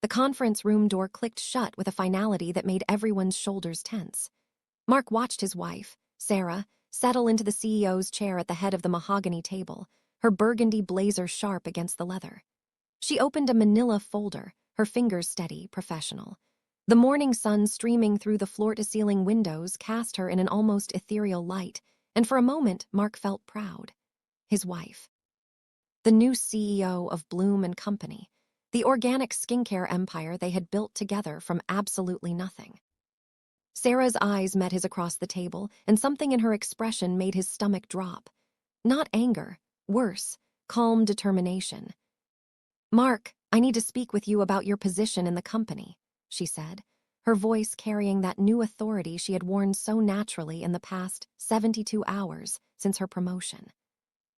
The conference room door clicked shut with a finality that made everyone's shoulders tense. Mark watched his wife, Sarah, settle into the CEO's chair at the head of the mahogany table, her burgundy blazer sharp against the leather. She opened a manila folder, her fingers steady, professional. The morning sun streaming through the floor-to-ceiling windows cast her in an almost ethereal light, and for a moment Mark felt proud. His wife. The new CEO of Bloom and Company, the organic skincare empire they had built together from absolutely nothing. Sarah's eyes met his across the table, and something in her expression made his stomach drop. Not anger, worse, calm determination. "Mark, I need to speak with you about your position in the company," she said, her voice carrying that new authority she had worn so naturally in the past 72 hours since her promotion.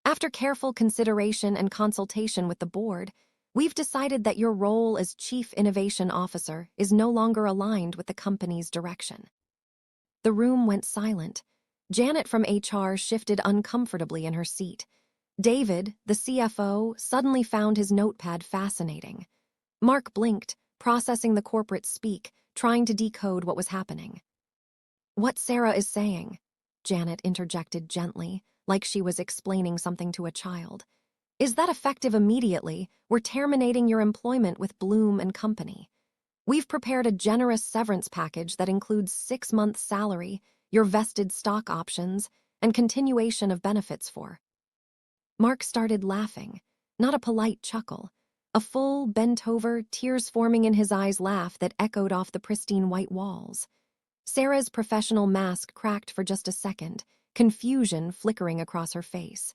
"After careful consideration and consultation with the board, we've decided that your role as Chief Innovation Officer is no longer aligned with the company's direction." The room went silent. Janet from HR shifted uncomfortably in her seat. David, the CFO, suddenly found his notepad fascinating. Mark blinked, processing the corporate speak, trying to decode what was happening. "What Sarah is saying," Janet interjected gently, like she was explaining something to a child, "is that effective immediately, we're terminating your employment with Bloom and Company. We've prepared a generous severance package that includes 6 months' salary, your vested stock options, and continuation of benefits for." Mark started laughing, not a polite chuckle, a full, bent-over, tears-forming in his eyes laugh that echoed off the pristine white walls. Sarah's professional mask cracked for just a second, confusion flickering across her face.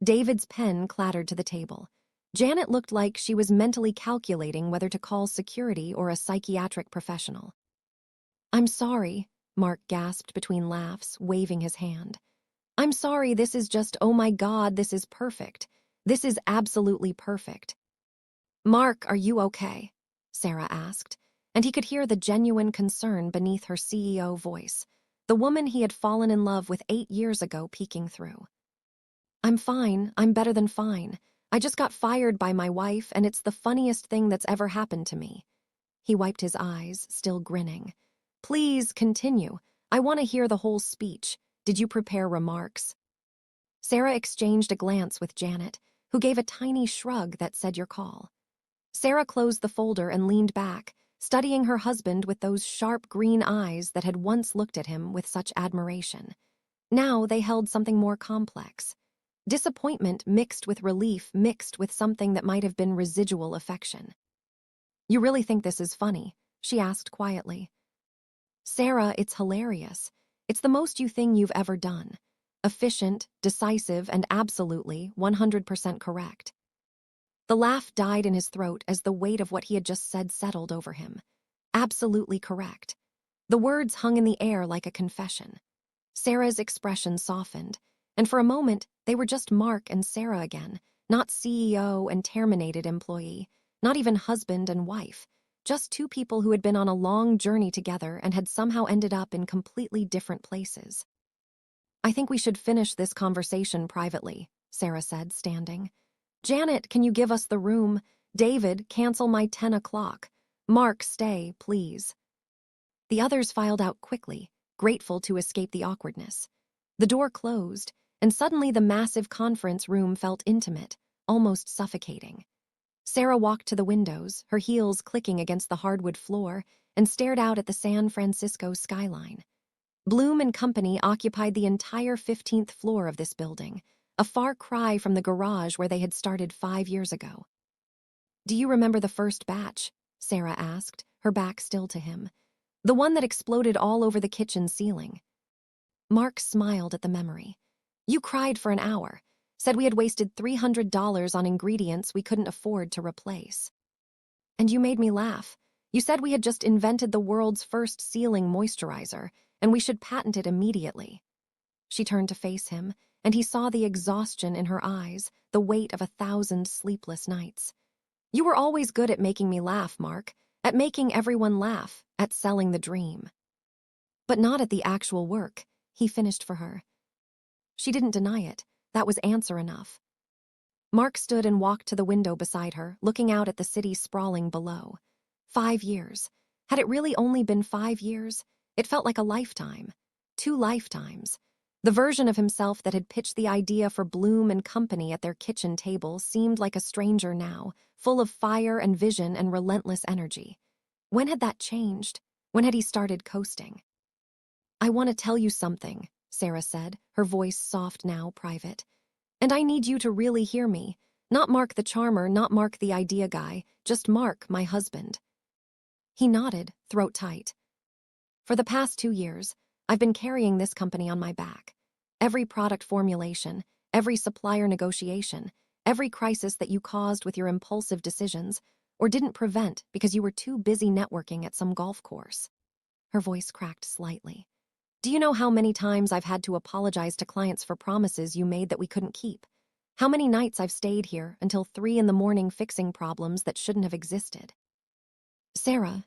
David's pen clattered to the table. Janet looked like she was mentally calculating whether to call security or a psychiatric professional. "I'm sorry," Mark gasped between laughs, waving his hand. "I'm sorry, this is just, oh my God, this is perfect. This is absolutely perfect." "Mark, are you okay?" Sarah asked, and he could hear the genuine concern beneath her CEO voice, the woman he had fallen in love with 8 years ago peeking through. "I'm fine, I'm better than fine. I just got fired by my wife, and it's the funniest thing that's ever happened to me." He wiped his eyes, still grinning. "Please, continue. I want to hear the whole speech. Did you prepare remarks?" Sarah exchanged a glance with Janet, who gave a tiny shrug that said your call. Sarah closed the folder and leaned back, studying her husband with those sharp green eyes that had once looked at him with such admiration. Now they held something more complex. Disappointment mixed with relief mixed with something that might have been residual affection. "You really think this is funny?" she asked quietly. "Sarah, it's hilarious. It's the most you thing you've ever done. Efficient, decisive, and absolutely 100% correct." The laugh died in his throat as the weight of what he had just said settled over him. Absolutely correct. The words hung in the air like a confession. Sarah's expression softened, and for a moment they were just Mark and Sarah again, not CEO and terminated employee, not even husband and wife, just two people who had been on a long journey together and had somehow ended up in completely different places. "I think we should finish this conversation privately," Sarah said, standing. "Janet, can you give us the room? David, cancel my 10 o'clock. Mark, stay, please." The others filed out quickly, grateful to escape the awkwardness. The door closed, and suddenly the massive conference room felt intimate, almost suffocating. Sarah walked to the windows, her heels clicking against the hardwood floor, and stared out at the San Francisco skyline. Bloom and Company occupied the entire 15th floor of this building, a far cry from the garage where they had started 5 years ago. "Do you remember the first batch?" Sarah asked, her back still to him. "The one that exploded all over the kitchen ceiling." Mark smiled at the memory. "You cried for an hour, said we had wasted $300 on ingredients we couldn't afford to replace. And you made me laugh. You said we had just invented the world's first ceiling moisturizer, and we should patent it immediately." She turned to face him, and he saw the exhaustion in her eyes, the weight of 1,000 sleepless nights. "You were always good at making me laugh, Mark, at making everyone laugh, at selling the dream." "But not at the actual work," he finished for her. She didn't deny it. That was answer enough. Mark stood and walked to the window beside her, looking out at the city sprawling below. 5 years. Had it really only been 5 years? It felt like a lifetime. 2 lifetimes. The version of himself that had pitched the idea for Bloom and Company at their kitchen table seemed like a stranger now, full of fire and vision and relentless energy. When had that changed? When had he started coasting? "I want to tell you something," Sarah said, her voice soft now, private. "And I need you to really hear me. Not Mark the charmer, not Mark the idea guy, just Mark, my husband." He nodded, throat tight. "For the past 2 years, I've been carrying this company on my back. Every product formulation, every supplier negotiation, every crisis that you caused with your impulsive decisions, or didn't prevent because you were too busy networking at some golf course." Her voice cracked slightly. "Do you know how many times I've had to apologize to clients for promises you made that we couldn't keep? How many nights I've stayed here until 3 in the morning fixing problems that shouldn't have existed?" "Sarah,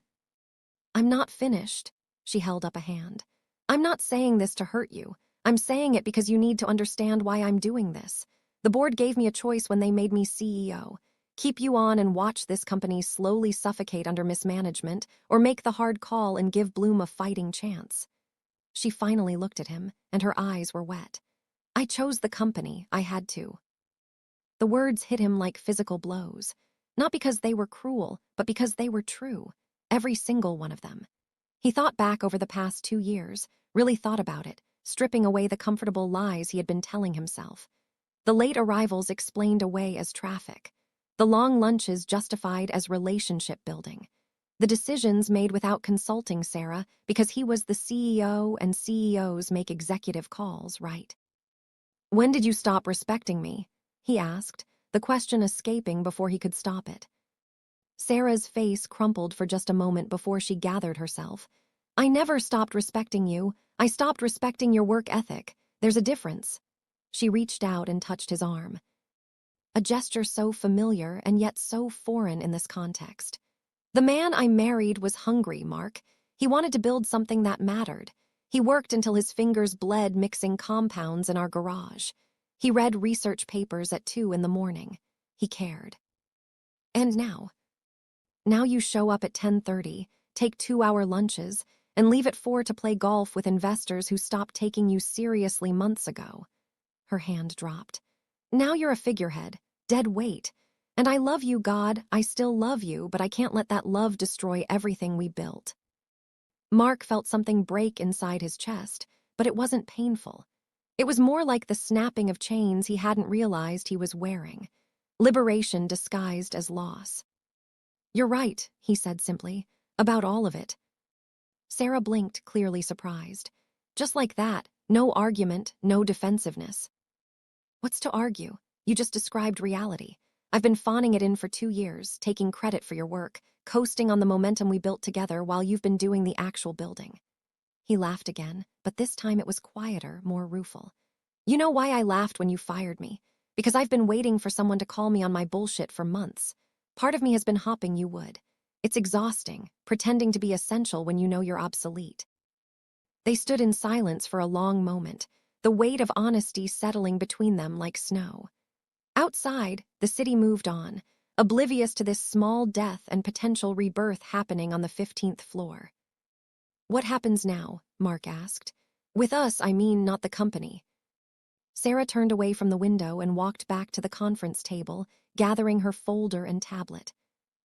I'm not finished." She held up a hand. "I'm not saying this to hurt you. I'm saying it because you need to understand why I'm doing this. The board gave me a choice when they made me CEO. Keep you on and watch this company slowly suffocate under mismanagement, or make the hard call and give Bloom a fighting chance." She finally looked at him, and her eyes were wet. "I chose the company. I had to." The words hit him like physical blows. Not because they were cruel, but because they were true. Every single one of them. He thought back over the past 2 years, really thought about it, stripping away the comfortable lies he had been telling himself. The late arrivals explained away as traffic. The long lunches justified as relationship building. The decisions made without consulting Sarah because he was the CEO and CEOs make executive calls, right? "When did you stop respecting me?" he asked, the question escaping before he could stop it. Sarah's face crumpled for just a moment before she gathered herself. "I never stopped respecting you. I stopped respecting your work ethic. There's a difference." She reached out and touched his arm. A gesture so familiar and yet so foreign in this context. "The man I married was hungry, Mark. He wanted to build something that mattered. He worked until his fingers bled mixing compounds in our garage. He read research papers at 2 in the morning. He cared. And now? Now you show up at 10:30, take 2-hour lunches, and leave at 4 to play golf with investors who stopped taking you seriously months ago." Her hand dropped. "Now you're a figurehead, dead weight. And I love you, God, I still love you, but I can't let that love destroy everything we built." Mark felt something break inside his chest, but it wasn't painful. It was more like the snapping of chains he hadn't realized he was wearing. Liberation disguised as loss. "You're right," he said simply, "about all of it." Sarah blinked, clearly surprised. Just like that, no argument, no defensiveness. "What's to argue? You just described reality. I've been phoning it in for 2 years, taking credit for your work, coasting on the momentum we built together while you've been doing the actual building." He laughed again, but this time it was quieter, more rueful. "You know why I laughed when you fired me? Because I've been waiting for someone to call me on my bullshit for months. Part of me has been hoping you would. It's exhausting, pretending to be essential when you know you're obsolete." They stood in silence for a long moment, the weight of honesty settling between them like snow. Outside, the city moved on, oblivious to this small death and potential rebirth happening on the 15th floor. "What happens now?" Mark asked. "With us, I mean, not the company." Sarah turned away from the window and walked back to the conference table, gathering her folder and tablet.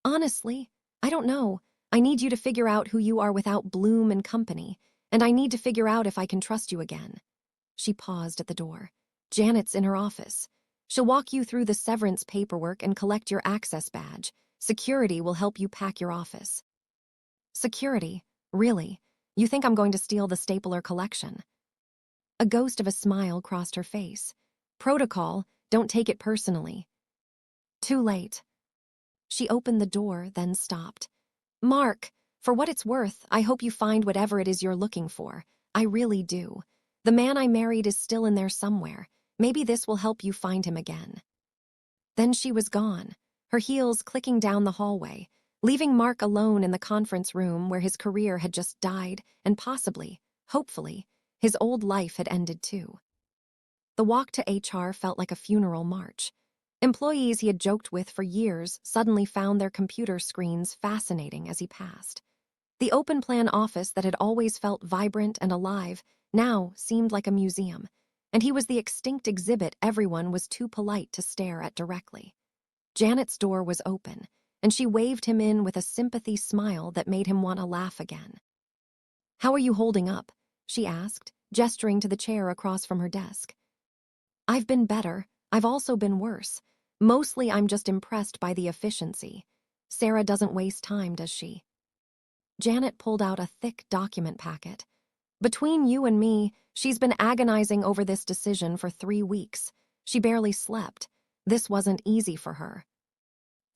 "Honestly, I don't know. I need you to figure out who you are without Bloom and Company, and I need to figure out if I can trust you again." She paused at the door. "Janet's in her office. She'll walk you through the severance paperwork and collect your access badge. Security will help you pack your office." "Security? Really? You think I'm going to steal the stapler collection?" A ghost of a smile crossed her face. "Protocol, don't take it personally." "Too late." She opened the door, then stopped. "Mark, for what it's worth, I hope you find whatever it is you're looking for. I really do. The man I married is still in there somewhere. Maybe this will help you find him again." Then she was gone, her heels clicking down the hallway, leaving Mark alone in the conference room where his career had just died and possibly, hopefully, his old life had ended too. The walk to HR felt like a funeral march. Employees he had joked with for years suddenly found their computer screens fascinating as he passed. The open-plan office that had always felt vibrant and alive now seemed like a museum, and he was the extinct exhibit everyone was too polite to stare at directly. Janet's door was open, and she waved him in with a sympathy smile that made him want to laugh again. "How are you holding up?" she asked, gesturing to the chair across from her desk. "I've been better. I've also been worse. Mostly I'm just impressed by the efficiency. Sarah doesn't waste time, does she?" Janet pulled out a thick document packet. "Between you and me, she's been agonizing over this decision for 3 weeks. She barely slept. This wasn't easy for her."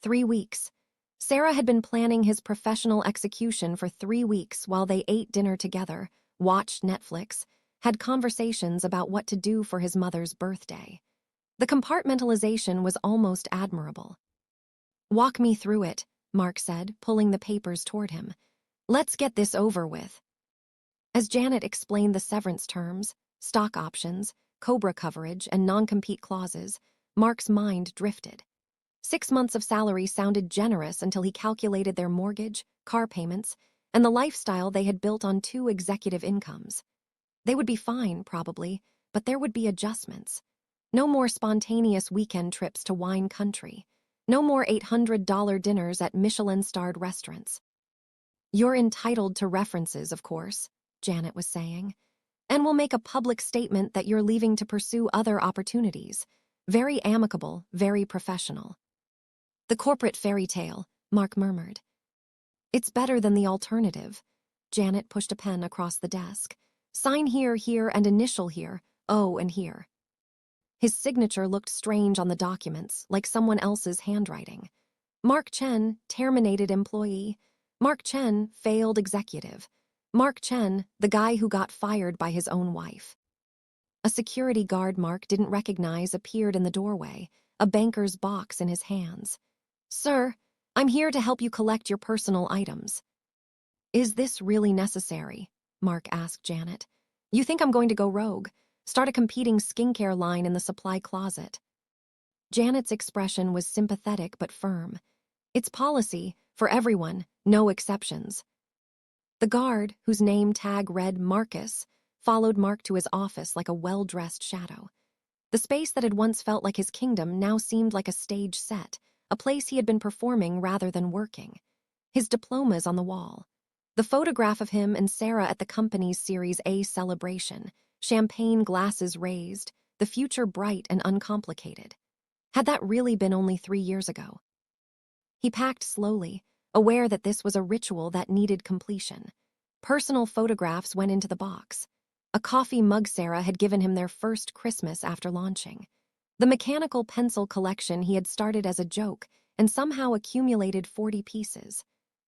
3 weeks. Sarah had been planning his professional execution for 3 weeks while they ate dinner together, watched Netflix, had conversations about what to do for his mother's birthday. The compartmentalization was almost admirable. "Walk me through it," Mark said, pulling the papers toward him. "Let's get this over with." As Janet explained the severance terms, stock options, COBRA coverage, and non-compete clauses, Mark's mind drifted. 6 months of salary sounded generous until he calculated their mortgage, car payments, and the lifestyle they had built on 2 executive incomes. They would be fine, probably, but there would be adjustments. No more spontaneous weekend trips to wine country. No more $800 dinners at Michelin-starred restaurants. "You're entitled to references, of course," Janet was saying. "And we'll make a public statement that you're leaving to pursue other opportunities. Very amicable, very professional." "The corporate fairy tale," Mark murmured. "It's better than the alternative." Janet pushed a pen across the desk. "Sign here, here, and initial here. Oh, and here." His signature looked strange on the documents, like someone else's handwriting. Mark Chen, terminated employee. Mark Chen, failed executive. Mark Chen, the guy who got fired by his own wife. A security guard Mark didn't recognize appeared in the doorway, a banker's box in his hands. "Sir, I'm here to help you collect your personal items." "Is this really necessary?" Mark asked Janet. "You think I'm going to go rogue? Start a competing skincare line in the supply closet?" Janet's expression was sympathetic but firm. "It's policy, for everyone, no exceptions." The guard, whose name tag read Marcus, followed Mark to his office like a well-dressed shadow. The space that had once felt like his kingdom now seemed like a stage set, a place he had been performing rather than working. His diplomas on the wall. The photograph of him and Sarah at the company's Series A celebration, champagne glasses raised, the future bright and uncomplicated. Had that really been only 3 years ago? He packed slowly, aware that this was a ritual that needed completion. Personal photographs went into the box. A coffee mug Sarah had given him their first Christmas after launching. The mechanical pencil collection he had started as a joke and somehow accumulated 40 pieces.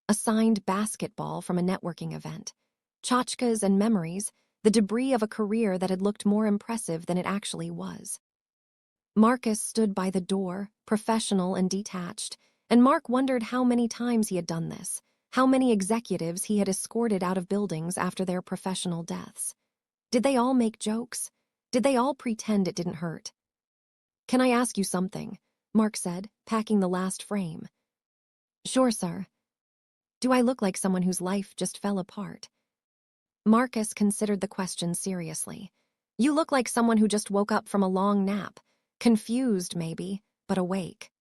A signed basketball from a networking event. Tchotchkes and memories, the debris of a career that had looked more impressive than it actually was. Marcus stood by the door, professional and detached, and Mark wondered how many times he had done this, how many executives he had escorted out of buildings after their professional deaths. Did they all make jokes? Did they all pretend it didn't hurt? "Can I ask you something?" Mark said, packing the last frame. "Sure, sir." "Do I look like someone whose life just fell apart?" Marcus considered the question seriously. "You look like someone who just woke up from a long nap. Confused, maybe, but awake."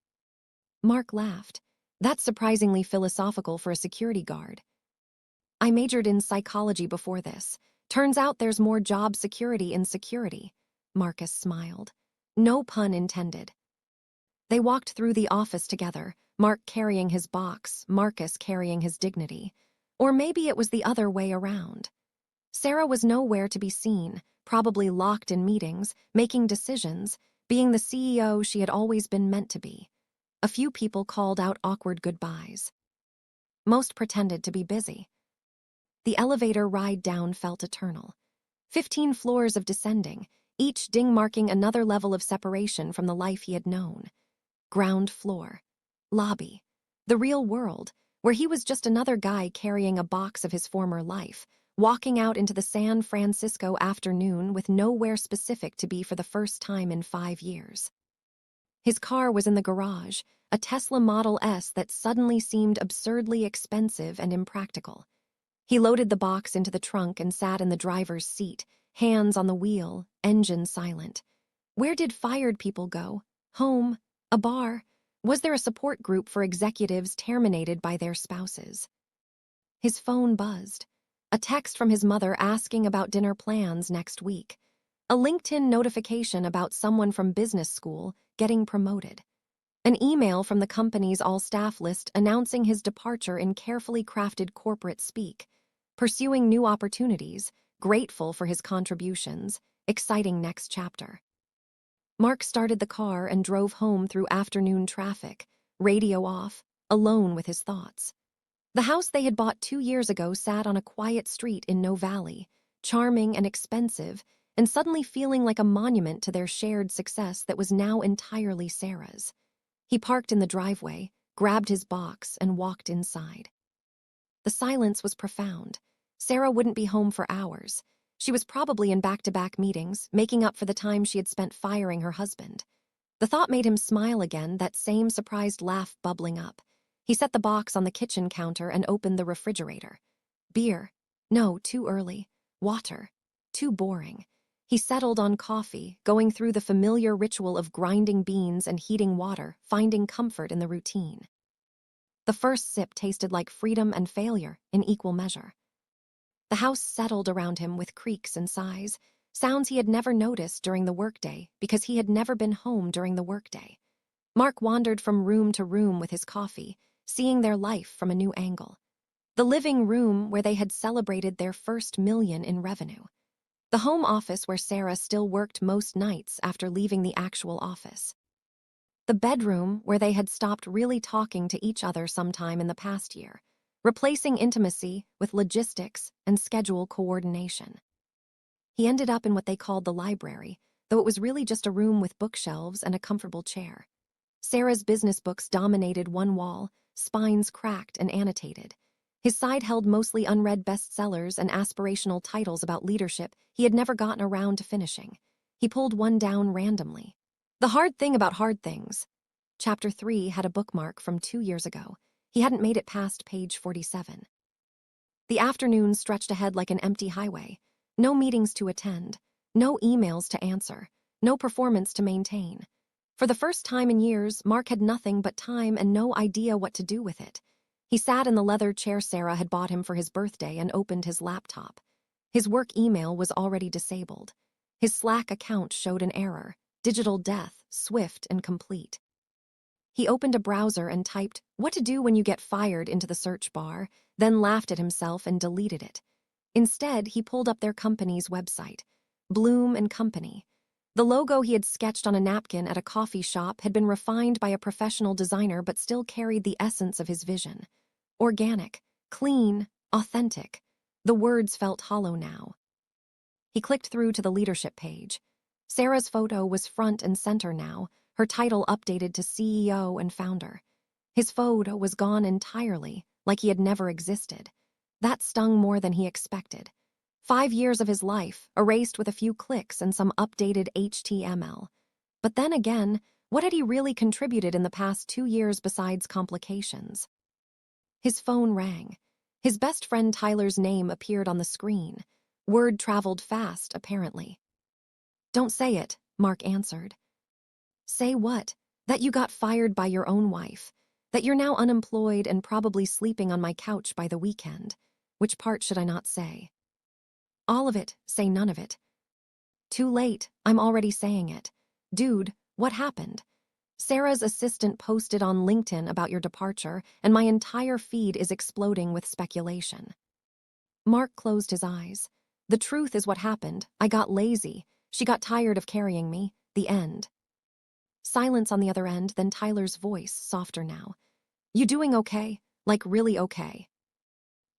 Mark laughed. "That's surprisingly philosophical for a security guard." "I majored in psychology before this. Turns out there's more job security in security." Marcus smiled. No pun intended. They walked through the office together, Mark carrying his box, Marcus carrying his dignity. Or maybe it was the other way around. Sarah was nowhere to be seen, probably locked in meetings, making decisions, being the CEO she had always been meant to be. A few people called out awkward goodbyes. Most pretended to be busy. The elevator ride down felt eternal. 15 floors of descending, each ding marking another level of separation from the life he had known. Ground floor. Lobby. The real world, where he was just another guy carrying a box of his former life, walking out into the San Francisco afternoon with nowhere specific to be for the first time in 5 years. His car was in the garage, a Tesla Model S that suddenly seemed absurdly expensive and impractical. He loaded the box into the trunk and sat in the driver's seat, hands on the wheel, engine silent. Where did fired people go? Home? A bar? Was there a support group for executives terminated by their spouses? His phone buzzed. A text from his mother asking about dinner plans next week. A LinkedIn notification about someone from business school getting promoted. An email from the company's all-staff list announcing his departure in carefully crafted corporate speak. Pursuing new opportunities, grateful for his contributions, exciting next chapter. Mark started the car and drove home through afternoon traffic, radio off, alone with his thoughts. The house they had bought 2 years ago sat on a quiet street in No Valley, charming and expensive, and suddenly feeling like a monument to their shared success that was now entirely Sarah's. He parked in the driveway, grabbed his box, and walked inside. The silence was profound. Sarah wouldn't be home for hours. She was probably in back-to-back meetings, making up for the time she had spent firing her husband. The thought made him smile again, that same surprised laugh bubbling up. He set the box on the kitchen counter and opened the refrigerator. Beer. No, too early. Water. Too boring. He settled on coffee, going through the familiar ritual of grinding beans and heating water, finding comfort in the routine. The first sip tasted like freedom and failure in equal measure. The house settled around him with creaks and sighs, sounds he had never noticed during the workday because he had never been home during the workday. Mark wandered from room to room with his coffee, seeing their life from a new angle. The living room where they had celebrated their first million in revenue. The home office where Sarah still worked most nights after leaving the actual office. The bedroom where they had stopped really talking to each other sometime in the past year, replacing intimacy with logistics and schedule coordination. He ended up in what they called the library, though it was really just a room with bookshelves and a comfortable chair. Sarah's business books dominated one wall, spines cracked and annotated. His side held mostly unread bestsellers and aspirational titles about leadership he had never gotten around to finishing. He pulled one down randomly. The hard thing about hard things. Chapter 3 had a bookmark from 2 years ago. He hadn't made it past page 47. The afternoon stretched ahead like an empty highway. No meetings to attend. No emails to answer. No performance to maintain. For the first time in years, Mark had nothing but time and no idea what to do with it. He sat in the leather chair Sarah had bought him for his birthday and opened his laptop. His work email was already disabled. His Slack account showed an error, digital death, swift and complete. He opened a browser and typed, "What to do when you get fired," into the search bar, then laughed at himself and deleted it. Instead, he pulled up their company's website, Bloom and Company. The logo he had sketched on a napkin at a coffee shop had been refined by a professional designer but still carried the essence of his vision. Organic, clean, authentic. The words felt hollow now. He clicked through to the leadership page. Sarah's photo was front and center now, her title updated to CEO and founder. His photo was gone entirely, like he had never existed. That stung more than he expected. 5 years of his life, erased with a few clicks and some updated HTML. But then again, what had he really contributed in the past 2 years besides complications? His phone rang. His best friend Tyler's name appeared on the screen. Word traveled fast, apparently. "Don't say it," Mark answered. "Say what? That you got fired by your own wife. That you're now unemployed and probably sleeping on my couch by the weekend. Which part should I not say?" "All of it, say none of it." "Too late, I'm already saying it. Dude, what happened? Sarah's assistant posted on LinkedIn about your departure, and my entire feed is exploding with speculation." Mark closed his eyes. "The truth is what happened. I got lazy. She got tired of carrying me. The end." Silence on the other end, then Tyler's voice, softer now. "You doing okay? Like really okay?"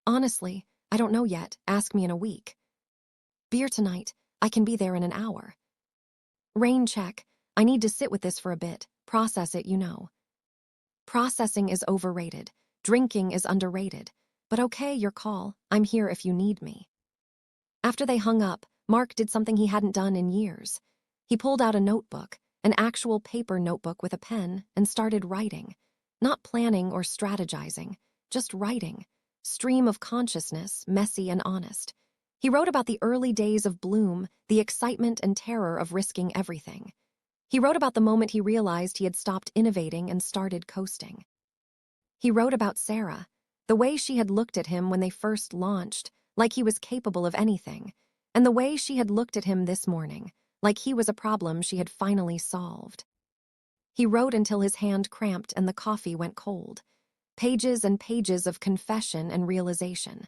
"Honestly, I don't know yet. Ask me in a week." "Beer tonight. I can be there in an hour." "Rain check. I need to sit with this for a bit. Process it, you know." "Processing is overrated. Drinking is underrated. But okay, your call. I'm here if you need me." After they hung up, Mark did something he hadn't done in years. He pulled out a notebook, an actual paper notebook with a pen, and started writing. Not planning or strategizing, just writing. Stream of consciousness, messy and honest. He wrote about the early days of Bloom, the excitement and terror of risking everything. He wrote about the moment he realized he had stopped innovating and started coasting. He wrote about Sarah, the way she had looked at him when they first launched, like he was capable of anything, and the way she had looked at him this morning, like he was a problem she had finally solved. He wrote until his hand cramped and the coffee went cold. Pages and pages of confession and realization.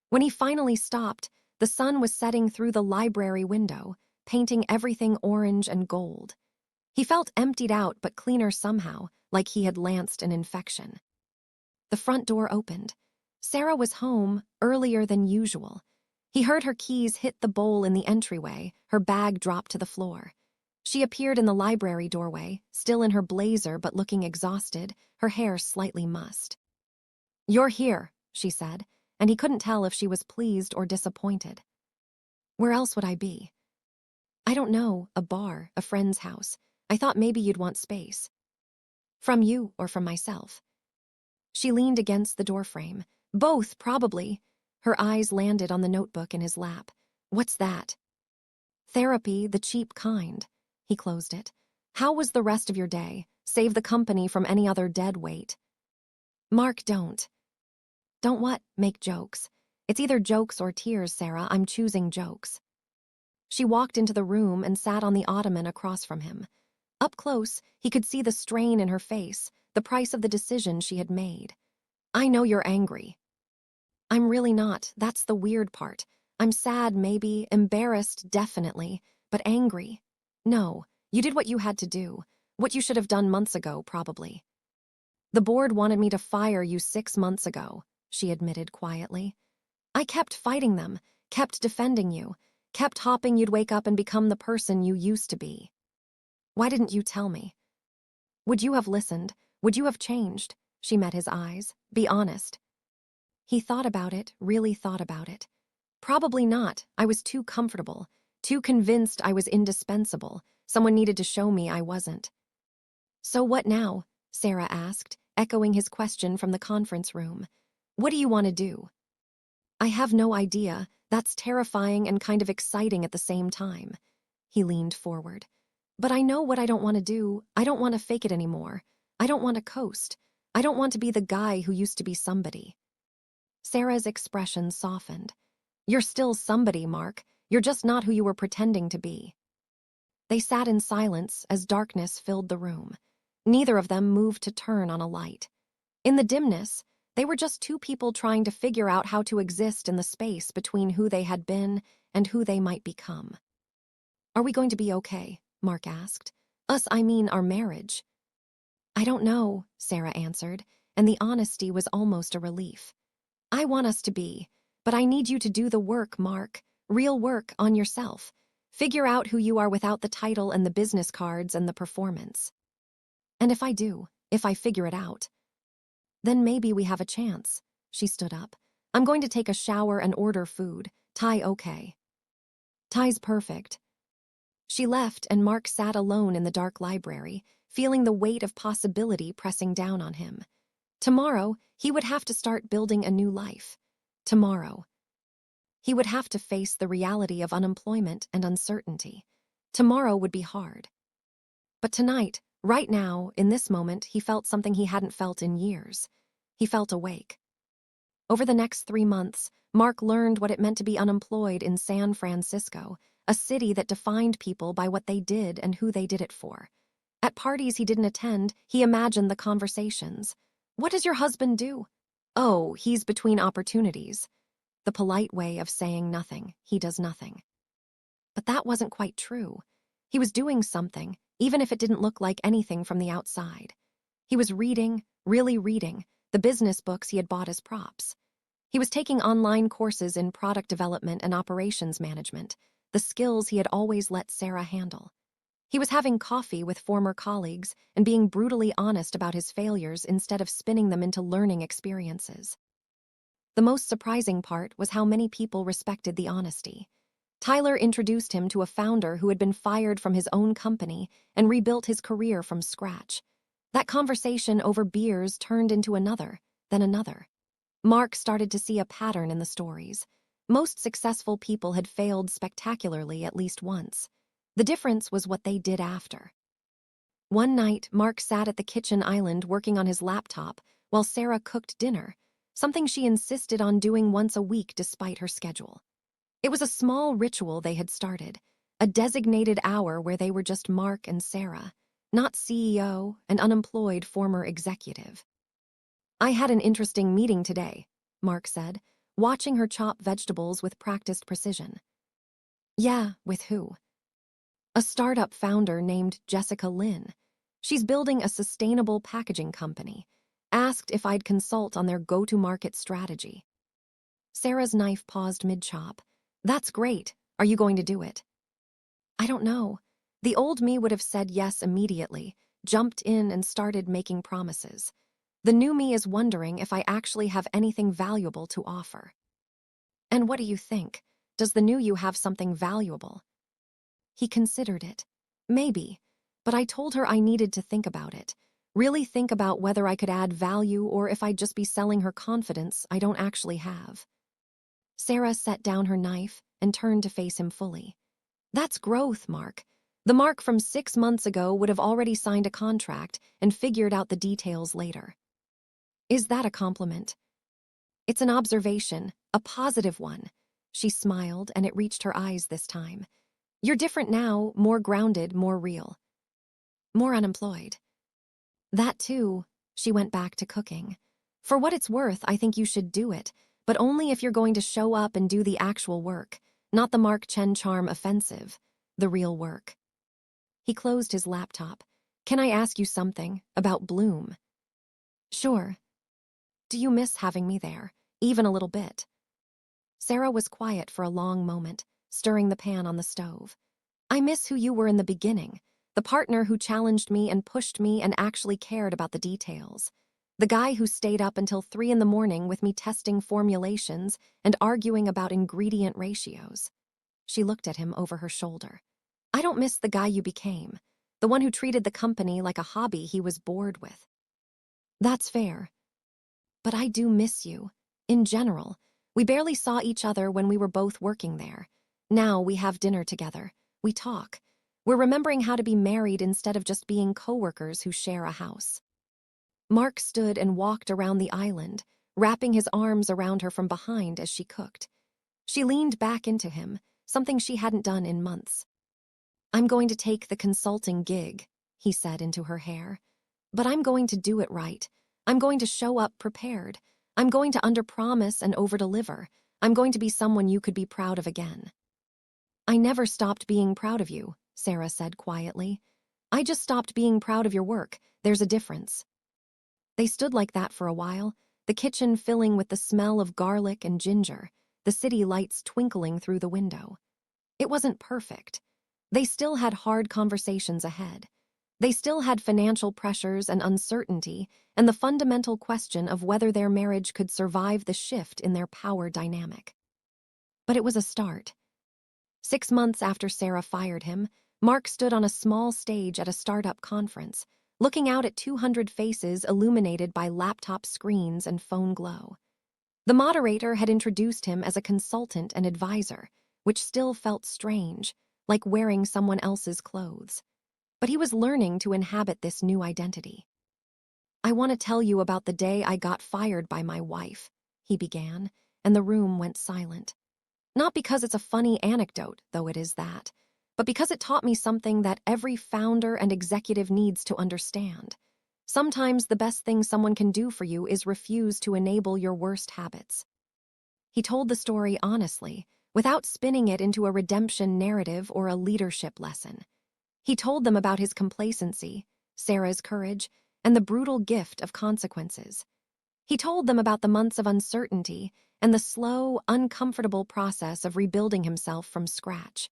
When he finally stopped, the sun was setting through the library window, painting everything orange and gold. He felt emptied out but cleaner somehow, like he had lanced an infection. The front door opened. Sarah was home earlier than usual. He heard her keys hit the bowl in the entryway, her bag drop to the floor. She appeared in the library doorway, still in her blazer but looking exhausted, her hair slightly mussed. "You're here," she said, and he couldn't tell if she was pleased or disappointed. "Where else would I be?" "I don't know, a bar, a friend's house. I thought maybe you'd want space." "From you or from myself?" She leaned against the doorframe. "Both, probably." Her eyes landed on the notebook in his lap. "What's that?" "Therapy, the cheap kind." He closed it. "How was the rest of your day? Save the company from any other dead weight." "Mark, don't." "Don't what? Make jokes. It's either jokes or tears, Sarah. I'm choosing jokes." She walked into the room and sat on the ottoman across from him. Up close, he could see the strain in her face, the price of the decision she had made. "I know you're angry." "I'm really not. That's the weird part. I'm sad, maybe, embarrassed, definitely, but angry. No, you did what you had to do, what you should have done months ago, probably." "The board wanted me to fire you 6 months ago," she admitted quietly. "I kept fighting them, kept defending you, kept hoping you'd wake up and become the person you used to be. Why didn't you tell me? Would you have listened? Would you have changed?" She met his eyes. "Be honest." He thought about it, really thought about it. "Probably not. I was too comfortable, too convinced I was indispensable. Someone needed to show me I wasn't." "So what now?" Sarah asked, echoing his question from the conference room. "What do you want to do?" "I have no idea. That's terrifying and kind of exciting at the same time." He leaned forward. "But I know what I don't want to do. I don't want to fake it anymore. I don't want to coast. I don't want to be the guy who used to be somebody." Sarah's expression softened. "You're still somebody, Mark. You're just not who you were pretending to be." They sat in silence as darkness filled the room. Neither of them moved to turn on a light. In the dimness, they were just two people trying to figure out how to exist in the space between who they had been and who they might become. "Are we going to be okay?" Mark asked. "Us, I mean our marriage." "I don't know," Sarah answered, and the honesty was almost a relief. "I want us to be, but I need you to do the work, Mark. Real work on yourself. Figure out who you are without the title and the business cards and the performance. And if I do, if I figure it out, then maybe we have a chance." She stood up. "I'm going to take a shower and order food. Ty okay?" "Ty's perfect." She left and Mark sat alone in the dark library, feeling the weight of possibility pressing down on him. Tomorrow, he would have to start building a new life. Tomorrow, he would have to face the reality of unemployment and uncertainty. Tomorrow would be hard. But tonight, right now, in this moment, he felt something he hadn't felt in years. He felt awake. Over the next 3 months, Mark learned what it meant to be unemployed in San Francisco, a city that defined people by what they did and who they did it for. At parties he didn't attend, he imagined the conversations. "What does your husband do?" "Oh, he's between opportunities." The polite way of saying nothing. He does nothing. But that wasn't quite true. He was doing something, even if it didn't look like anything from the outside. He was reading, really reading, the business books he had bought as props. He was taking online courses in product development and operations management, the skills he had always let Sarah handle. He was having coffee with former colleagues and being brutally honest about his failures instead of spinning them into learning experiences. The most surprising part was how many people respected the honesty. Tyler introduced him to a founder who had been fired from his own company and rebuilt his career from scratch. That conversation over beers turned into another, then another. Mark started to see a pattern in the stories. Most successful people had failed spectacularly at least once. The difference was what they did after. One night, Mark sat at the kitchen island working on his laptop while Sarah cooked dinner, something she insisted on doing once a week despite her schedule. It was a small ritual they had started, a designated hour where they were just Mark and Sarah, not CEO, an unemployed former executive. "I had an interesting meeting today," Mark said, watching her chop vegetables with practiced precision. "Yeah, with who?" "A startup founder named Jessica Lynn. She's building a sustainable packaging company. Asked if I'd consult on their go-to-market strategy." Sarah's knife paused mid-chop. "That's great. Are you going to do it?" "I don't know." The old me would have said yes immediately, jumped in and started making promises. The new me is wondering if I actually have anything valuable to offer. "And what do you think? Does the new you have something valuable?" He considered it. "Maybe, but I told her I needed to think about it. Really think about whether I could add value or if I'd just be selling her confidence I don't actually have." Sarah set down her knife and turned to face him fully. "That's growth, Mark. The Mark from 6 months ago would have already signed a contract and figured out the details later." "Is that a compliment?" "It's an observation, a positive one." She smiled, and it reached her eyes this time. "You're different now, more grounded, more real. More unemployed." "That too." She went back to cooking. "For what it's worth, I think you should do it, but only if you're going to show up and do the actual work, not the Mark Chen charm offensive, the real work." He closed his laptop. "Can I ask you something about Bloom?" "Sure." "Do you miss having me there, even a little bit?" Sarah was quiet for a long moment, stirring the pan on the stove. "I miss who you were in the beginning, the partner who challenged me and pushed me and actually cared about the details. The guy who stayed up until 3 a.m. with me testing formulations and arguing about ingredient ratios." She looked at him over her shoulder. "I don't miss the guy you became, the one who treated the company like a hobby he was bored with." "That's fair. But I do miss you. In general, we barely saw each other when we were both working there. Now we have dinner together. We talk. We're remembering how to be married instead of just being coworkers who share a house." Mark stood and walked around the island, wrapping his arms around her from behind as she cooked. She leaned back into him, something she hadn't done in months. "I'm going to take the consulting gig," he said into her hair. "But I'm going to do it right. I'm going to show up prepared. I'm going to underpromise and overdeliver. I'm going to be someone you could be proud of again." "I never stopped being proud of you," Sarah said quietly. "I just stopped being proud of your work. There's a difference." They stood like that for a while, the kitchen filling with the smell of garlic and ginger, the city lights twinkling through the window. It wasn't perfect. They still had hard conversations ahead. They still had financial pressures and uncertainty, and the fundamental question of whether their marriage could survive the shift in their power dynamic. But it was a start. 6 months after Sarah fired him, Mark stood on a small stage at a startup conference, looking out at 200 faces illuminated by laptop screens and phone glow. The moderator had introduced him as a consultant and advisor, which still felt strange, like wearing someone else's clothes. But he was learning to inhabit this new identity. "I want to tell you about the day I got fired by my wife," he began, and the room went silent. "Not because it's a funny anecdote, though it is that, but because it taught me something that every founder and executive needs to understand. Sometimes the best thing someone can do for you is refuse to enable your worst habits." He told the story honestly, without spinning it into a redemption narrative or a leadership lesson. He told them about his complacency, Sarah's courage, and the brutal gift of consequences. He told them about the months of uncertainty and the slow, uncomfortable process of rebuilding himself from scratch.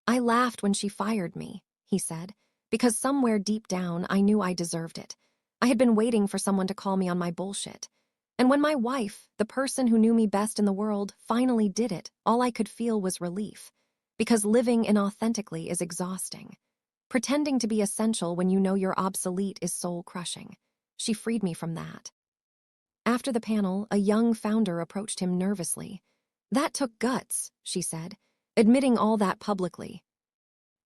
"I laughed when she fired me," he said, "because somewhere deep down I knew I deserved it. I had been waiting for someone to call me on my bullshit. And when my wife, the person who knew me best in the world, finally did it, all I could feel was relief. Because living inauthentically is exhausting. Pretending to be essential when you know you're obsolete is soul-crushing. She freed me from that. After the panel, a young founder approached him nervously. "That took guts," she said, "admitting all that publicly."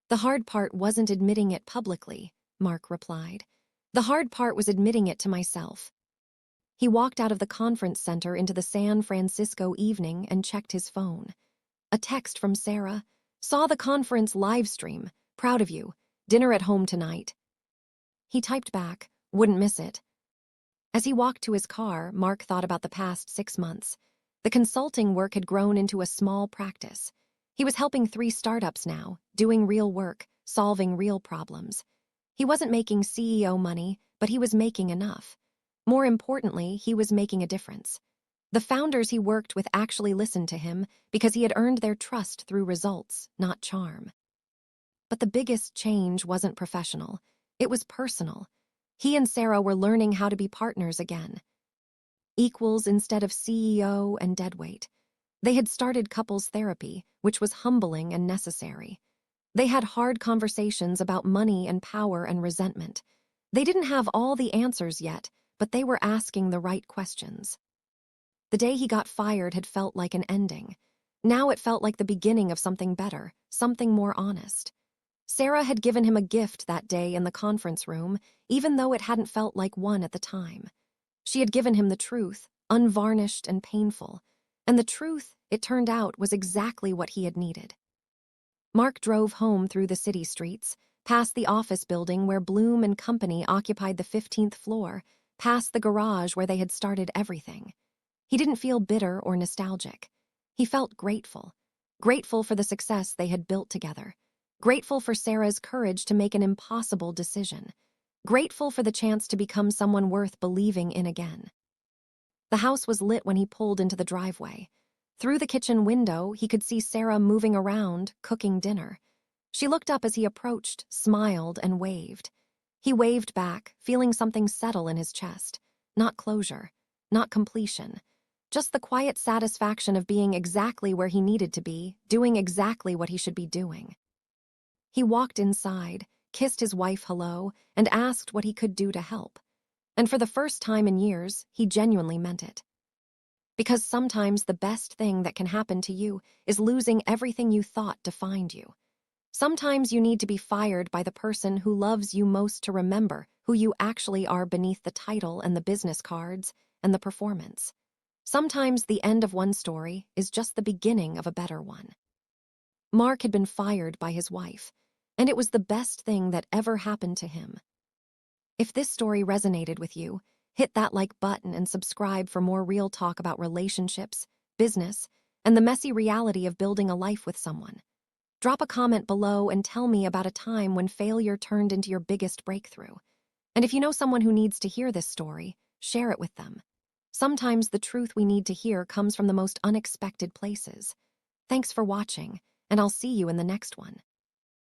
"The hard part wasn't admitting it publicly," Mark replied. "The hard part was admitting it to myself." He walked out of the conference center into the San Francisco evening and checked his phone. A text from Sarah. "Saw the conference live stream. Proud of you. Dinner at home tonight." He typed back, "Wouldn't miss it." As he walked to his car, Mark thought about the past 6 months. The consulting work had grown into a small practice. He was helping 3 startups now, doing real work, solving real problems. He wasn't making CEO money, but he was making enough. More importantly, he was making a difference. The founders he worked with actually listened to him because he had earned their trust through results, not charm. But the biggest change wasn't professional. It was personal. He and Sarah were learning how to be partners again. Equals instead of CEO and deadweight. They had started couples therapy, which was humbling and necessary. They had hard conversations about money and power and resentment. They didn't have all the answers yet, but they were asking the right questions. The day he got fired had felt like an ending. Now it felt like the beginning of something better, something more honest. Sarah had given him a gift that day in the conference room, even though it hadn't felt like one at the time. She had given him the truth, unvarnished and painful. And the truth, it turned out, was exactly what he had needed. Mark drove home through the city streets, past the office building where Bloom and Company occupied the 15th floor, past the garage where they had started everything. He didn't feel bitter or nostalgic. He felt grateful. Grateful for the success they had built together. Grateful for Sarah's courage to make an impossible decision. Grateful for the chance to become someone worth believing in again. The house was lit when he pulled into the driveway. Through the kitchen window, he could see Sarah moving around, cooking dinner. She looked up as he approached, smiled, and waved. He waved back, feeling something settle in his chest. Not closure, not completion. Just the quiet satisfaction of being exactly where he needed to be, doing exactly what he should be doing. He walked inside, kissed his wife hello, and asked what he could do to help. And for the first time in years, he genuinely meant it. Because sometimes the best thing that can happen to you is losing everything you thought defined you. Sometimes you need to be fired by the person who loves you most to remember who you actually are beneath the title and the business cards and the performance. Sometimes the end of one story is just the beginning of a better one. Mark had been fired by his wife, and it was the best thing that ever happened to him. If this story resonated with you, hit that like button and subscribe for more real talk about relationships, business, and the messy reality of building a life with someone. Drop a comment below and tell me about a time when failure turned into your biggest breakthrough. And if you know someone who needs to hear this story, share it with them. Sometimes the truth we need to hear comes from the most unexpected places. Thanks for watching, and I'll see you in the next one.